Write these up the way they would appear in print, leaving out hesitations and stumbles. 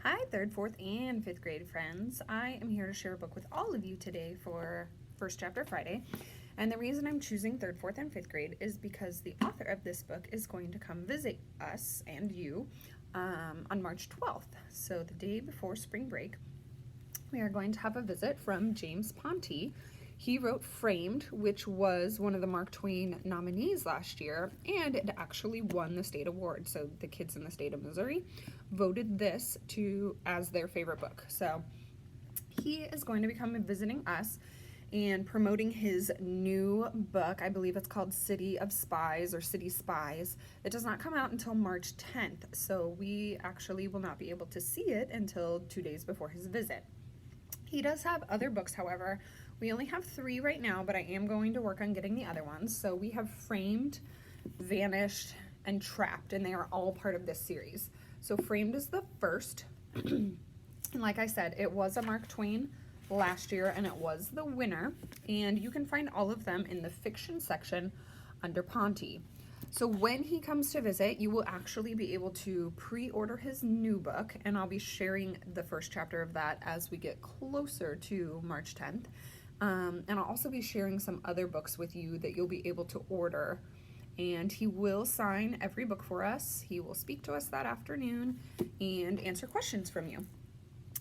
Hi, third, fourth, and fifth grade friends. I am here to share a book with all of you today for First Chapter Friday. And the reason I'm choosing third, fourth, and fifth grade is because the author of this book is going to come visit us and you on March 12th. So, the day before spring break, we are going to have a visit from James Ponti. He wrote Framed, which was one of the Mark Twain nominees last year, and it actually won the state award. So the kids in the state of Missouri voted this as their favorite book. So he is going to be coming visiting us and promoting his new book. I believe it's called City of Spies or City Spies. It does not come out until March 10th, so we actually will not be able to see it until 2 days before his visit. He does have other books, however. We only have 3 right now, but I am going to work on getting the other ones. So we have Framed, Vanished, and Trapped, and they are all part of this series. So Framed is the first. And like I said, it was a Mark Twain last year, and it was the winner. And you can find all of them in the fiction section under Ponti. So when he comes to visit, you will actually be able to pre-order his new book, and I'll be sharing the first chapter of that as we get closer to March 10th. And I'll also be sharing some other books with you that you'll be able to order. And he will sign every book for us. He will speak to us that afternoon and answer questions from you.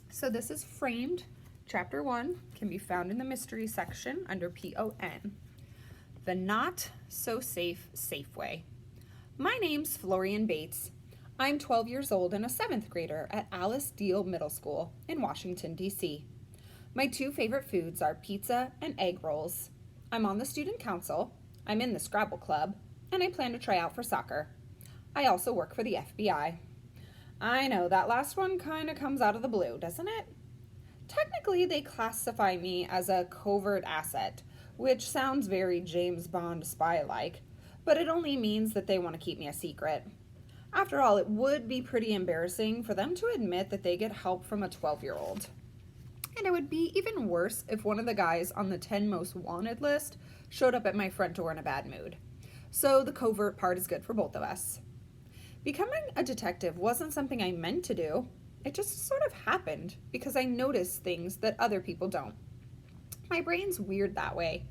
So this is Framed. Chapter 1 can be found in the mystery section under PON. The Not So Safe Safeway. My name's Florian Bates. I'm 12 years old and a 7th grader at Alice Deal Middle School in Washington, D.C. My 2 favorite foods are pizza and egg rolls. I'm on the student council, I'm in the Scrabble club, and I plan to try out for soccer. I also work for the FBI. I know, that last one kind of comes out of the blue, doesn't it? Technically, they classify me as a covert asset, which sounds very James Bond spy-like, but it only means that they want to keep me a secret. After all, it would be pretty embarrassing for them to admit that they get help from a 12-year-old. And it would be even worse if one of the guys on the 10 most wanted list showed up at my front door in a bad mood. So the covert part is good for both of us. Becoming a detective wasn't something I meant to do. It just sort of happened because I notice things that other people don't. My brain's weird that way.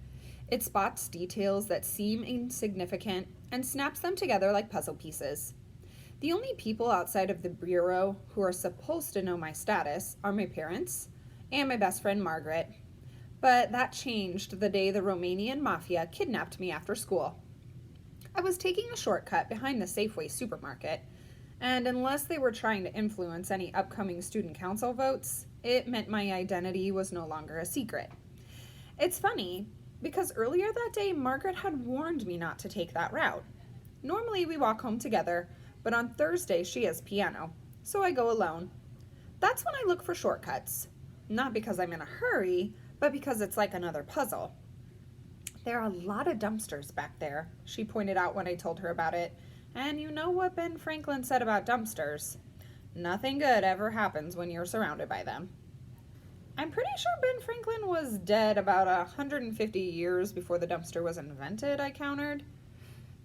It spots details that seem insignificant and snaps them together like puzzle pieces. The only people outside of the Bureau who are supposed to know my status are my parents and my best friend Margaret. But that changed the day the Romanian mafia kidnapped me after school. I was taking a shortcut behind the Safeway supermarket, and unless they were trying to influence any upcoming student council votes, it meant my identity was no longer a secret. It's funny, because earlier that day, Margaret had warned me not to take that route. Normally we walk home together, but on Thursday she has piano, so I go alone. That's when I look for shortcuts. Not because I'm in a hurry, but because it's like another puzzle. There are a lot of dumpsters back there, she pointed out when I told her about it. And you know what Ben Franklin said about dumpsters. Nothing good ever happens when you're surrounded by them. I'm pretty sure Ben Franklin was dead about 150 years before the dumpster was invented, I countered.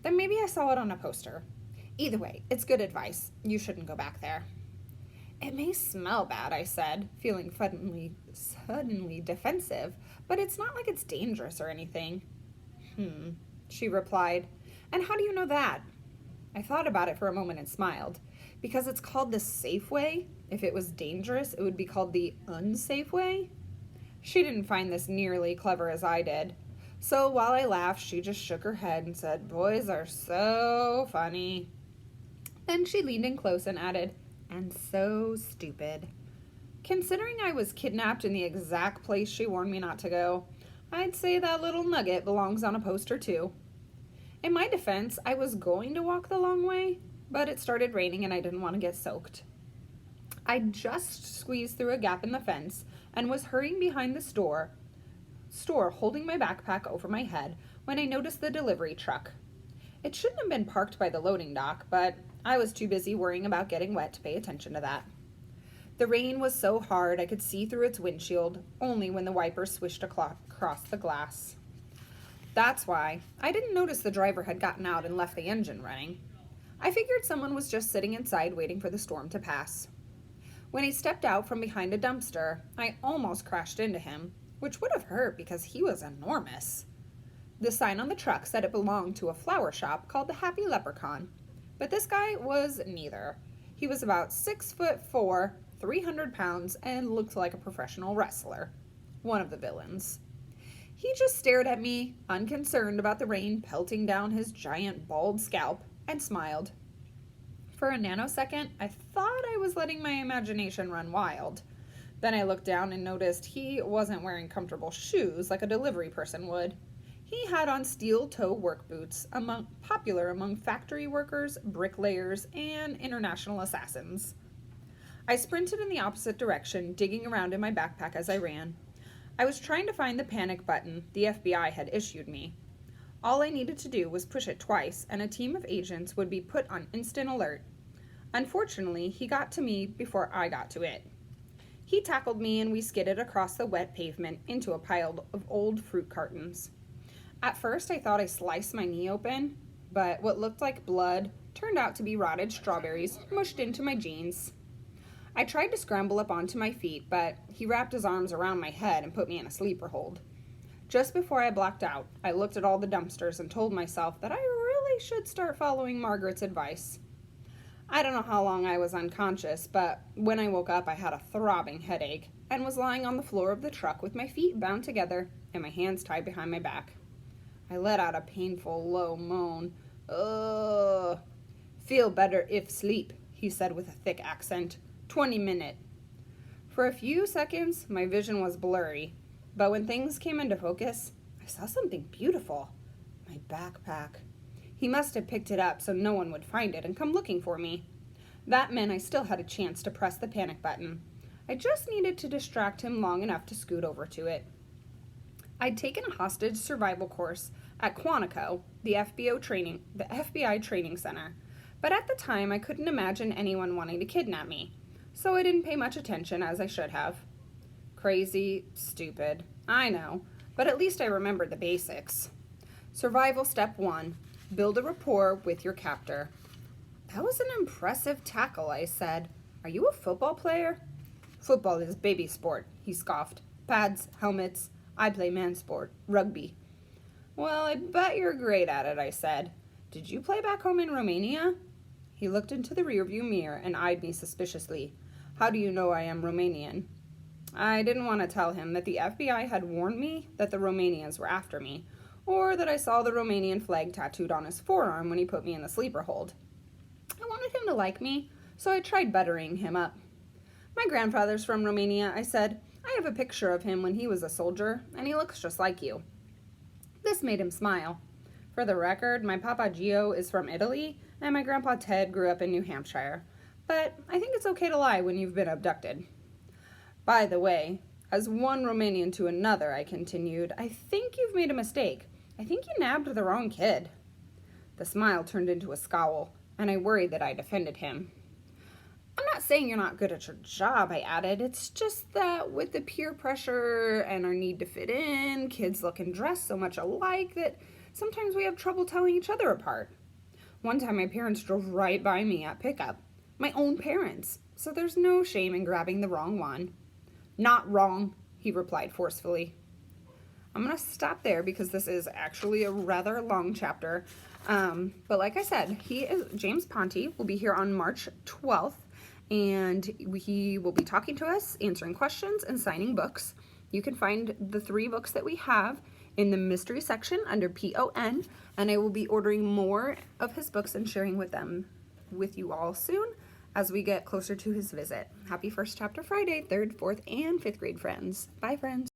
Then maybe I saw it on a poster. Either way, it's good advice. You shouldn't go back there. It may smell bad, I said, feeling suddenly defensive, but it's not like it's dangerous or anything. She replied. And how do you know that? I thought about it for a moment and smiled. Because it's called the safe way, if it was dangerous, it would be called the unsafe way. She didn't find this nearly clever as I did. So while I laughed, she just shook her head and said, "Boys are so funny." Then she leaned in close and added, "And so stupid." Considering I was kidnapped in the exact place she warned me not to go, I'd say that little nugget belongs on a poster too. In my defense, I was going to walk the long way, but it started raining and I didn't want to get soaked. I just squeezed through a gap in the fence and was hurrying behind the store holding my backpack over my head when I noticed the delivery truck. It shouldn't have been parked by the loading dock, but I was too busy worrying about getting wet to pay attention to that. The rain was so hard I could see through its windshield only when the wiper swished across the glass. That's why I didn't notice the driver had gotten out and left the engine running. I figured someone was just sitting inside waiting for the storm to pass. When he stepped out from behind a dumpster, I almost crashed into him, which would have hurt because he was enormous. The sign on the truck said it belonged to a flower shop called the Happy Leprechaun, but this guy was neither. He was about 6'4", 300 pounds, and looked like a professional wrestler, one of the villains. He just stared at me, unconcerned about the rain pelting down his giant bald scalp, and smiled. For a nanosecond, I thought I was letting my imagination run wild. Then I looked down and noticed he wasn't wearing comfortable shoes like a delivery person would. He had on steel-toe work boots, popular among factory workers, bricklayers, and international assassins. I sprinted in the opposite direction, digging around in my backpack as I ran. I was trying to find the panic button the FBI had issued me. All I needed to do was push it twice, and a team of agents would be put on instant alert. Unfortunately, he got to me before I got to it. He tackled me, and we skidded across the wet pavement into a pile of old fruit cartons. At first, I thought I sliced my knee open, but what looked like blood turned out to be rotted strawberries mushed into my jeans. I tried to scramble up onto my feet, but he wrapped his arms around my head and put me in a sleeper hold. Just before I blacked out, I looked at all the dumpsters and told myself that I really should start following Margaret's advice. I don't know how long I was unconscious, but when I woke up, I had a throbbing headache and was lying on the floor of the truck with my feet bound together and my hands tied behind my back. I let out a painful, low moan. Ugh. Feel better if sleep, he said with a thick accent. 20 minutes. For a few seconds, my vision was blurry, but when things came into focus, I saw something beautiful. My backpack. He must have picked it up so no one would find it and come looking for me. That meant I still had a chance to press the panic button. I just needed to distract him long enough to scoot over to it. I'd taken a hostage survival course at Quantico, the FBI training center, but at the time I couldn't imagine anyone wanting to kidnap me, so I didn't pay much attention as I should have. Crazy, stupid, I know, but at least I remembered the basics. Survival step 1, build a rapport with your captor. That was an impressive tackle, I said. Are you a football player? Football is baby sport, he scoffed. Pads, helmets, I play man sport, rugby. Well, I bet you're great at it, I said. Did you play back home in Romania? He looked into the rearview mirror and eyed me suspiciously. How do you know I am Romanian? I didn't want to tell him that the FBI had warned me that the Romanians were after me, or that I saw the Romanian flag tattooed on his forearm when he put me in the sleeper hold. I wanted him to like me, so I tried buttering him up. My grandfather's from Romania, I said. I have a picture of him when he was a soldier, and he looks just like you. This made him smile. For the record, my Papa Gio is from Italy, and my Grandpa Ted grew up in New Hampshire. But I think it's okay to lie when you've been abducted. By the way, as one Romanian to another, I continued, I think you've made a mistake. I think you nabbed the wrong kid. The smile turned into a scowl, and I worried that I'd offended him. I'm not saying you're not good at your job, I added. It's just that with the peer pressure and our need to fit in, kids look and dress so much alike that sometimes we have trouble telling each other apart. One time my parents drove right by me at pickup. My own parents. So there's no shame in grabbing the wrong one. Not wrong, he replied forcefully. I'm going to stop there because this is actually a rather long chapter. But like I said, James Ponti will be here on March 12th. And he will be talking to us, answering questions, and signing books. You can find the 3 books that we have in the mystery section under PON, and I will be ordering more of his books and sharing with you all soon as we get closer to his visit. Happy First Chapter Friday, 3rd, 4th, and 5th grade friends. Bye, friends.